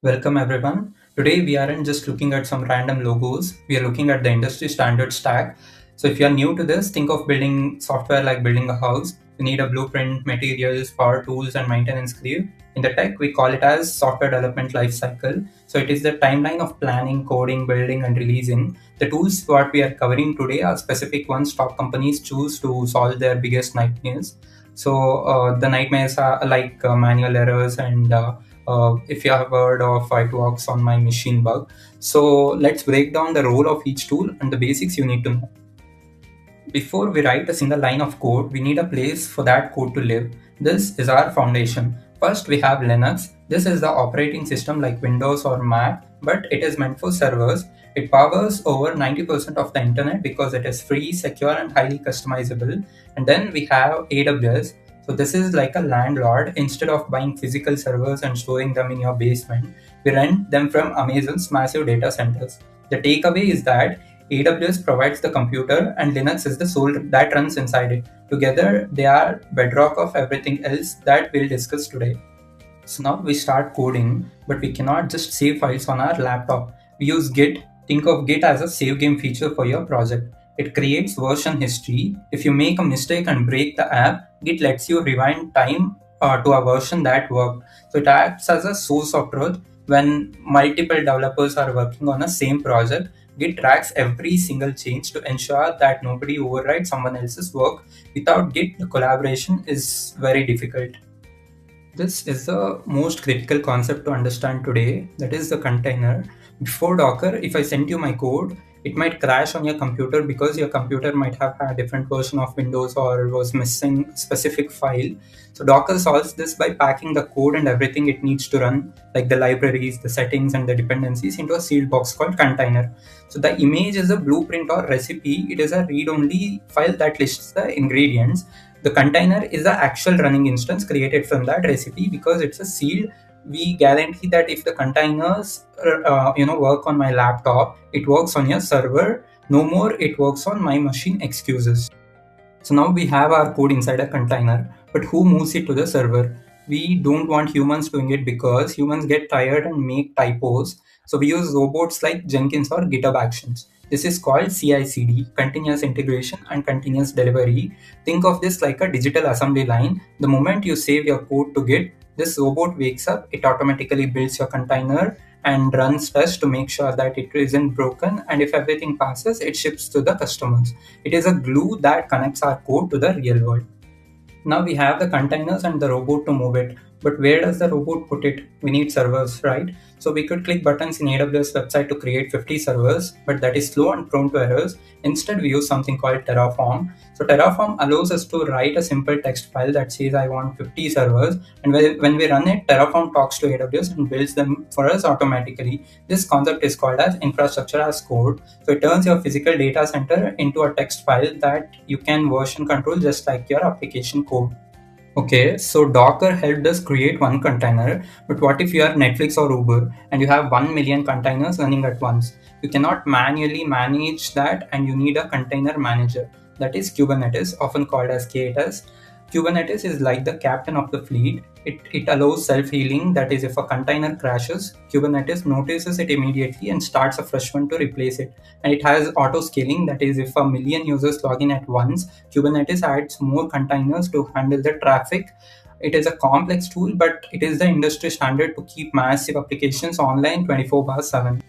Welcome everyone. Today we aren't just looking at some random logos, we are looking at the industry standard stack. So if you are new to this, think of building software like building a house. You need a blueprint, materials, power tools, and maintenance crew. In the tech, we call it as software development lifecycle. So it is the timeline of planning, coding, building, and releasing. The tools what we are covering today are specific ones top companies choose to solve their biggest nightmares. The nightmares are like manual errors and if you have heard of it works on my machine bug. So let's break down the role of each tool and the basics you need to know. Before we write a single line of code, we need a place for that code to live. This is our foundation. First, we have Linux. This is the operating system like Windows or Mac, but it is meant for servers. It powers over 90% of the internet because it is free, secure, and highly customizable. And then we have AWS. So this is like a landlord. Instead of buying physical servers and storing them in your basement, we rent them from Amazon's massive data centers. The takeaway is that AWS provides the computer and Linux is the soul that runs inside it. Together, they are bedrock of everything else that we'll discuss today. So now we start coding, but we cannot just save files on our laptop. We use Git. Think of Git as a save game feature for your project. It creates version history. If you make a mistake and break the app, Git lets you rewind time to a version that worked. So it acts as a source of truth. When multiple developers are working on the same project, Git tracks every single change to ensure that nobody overrides someone else's work. Without Git, the collaboration is very difficult. This is the most critical concept to understand today, that is the container. Before Docker, if I send you my code, it might crash on your computer because your computer might have had a different version of Windows or was missing a specific file. So Docker solves this by packing the code and everything it needs to run, like the libraries, the settings, and the dependencies into a sealed box called container. So the image is a blueprint or recipe. It is a read-only file that lists the ingredients. The container is the actual running instance created from that recipe. Because it's a sealed, we guarantee that if the containers work on my laptop, it works on your server. No more it works on my machine excuses. So now we have our code inside a container, but who moves it to the server? We don't want humans doing it because humans get tired and make typos. So we use robots like Jenkins or GitHub Actions. This is called CI/CD, continuous integration and continuous delivery. Think of this like a digital assembly line. The moment you save your code to Git, this robot wakes up, it automatically builds your container and runs tests to make sure that it isn't broken, and if everything passes, it ships to the customers. It is a glue that connects our code to the real world. Now we have the containers and the robot to move it. But where does the robot put it? We need servers, right? So we could click buttons in AWS website to create 50 servers, but that is slow and prone to errors. Instead, we use something called Terraform. So Terraform allows us to write a simple text file that says I want 50 servers. And when we run it, Terraform talks to AWS and builds them for us automatically. This concept is called as infrastructure as code. So it turns your physical data center into a text file that you can version control just like your application code. Okay, so Docker helped us create one container, but what if you are Netflix or Uber and you have 1 million containers running at once? You cannot manually manage that and you need a container manager. That is Kubernetes, often called as K8s. Kubernetes is like the captain of the fleet. It allows self-healing, that is, if a container crashes, Kubernetes notices it immediately and starts a fresh one to replace it. And it has auto-scaling, that is, if a million users log in at once, Kubernetes adds more containers to handle the traffic. It is a complex tool, but it is the industry standard to keep massive applications online 24/7.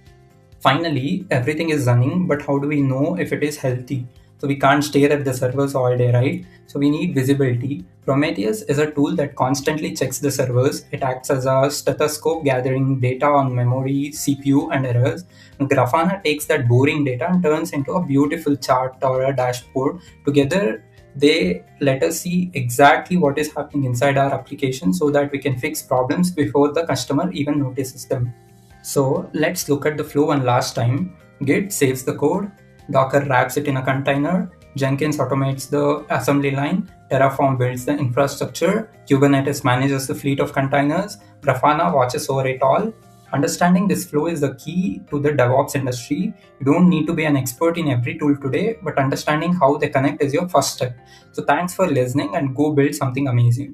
Finally, everything is running, but how do we know if it is healthy? So we can't stare at the servers all day, right? So we need visibility. Prometheus is a tool that constantly checks the servers. It acts as a stethoscope gathering data on memory, CPU, and errors. And Grafana takes that boring data and turns into a beautiful chart or a dashboard. Together, they let us see exactly what is happening inside our application so that we can fix problems before the customer even notices them. So let's look at the flow one last time. Git saves the code, Docker wraps it in a container, Jenkins automates the assembly line, Terraform builds the infrastructure, Kubernetes manages the fleet of containers, Grafana watches over it all. Understanding this flow is the key to the DevOps industry. You don't need to be an expert in every tool today, but understanding how they connect is your first step. So thanks for listening and go build something amazing.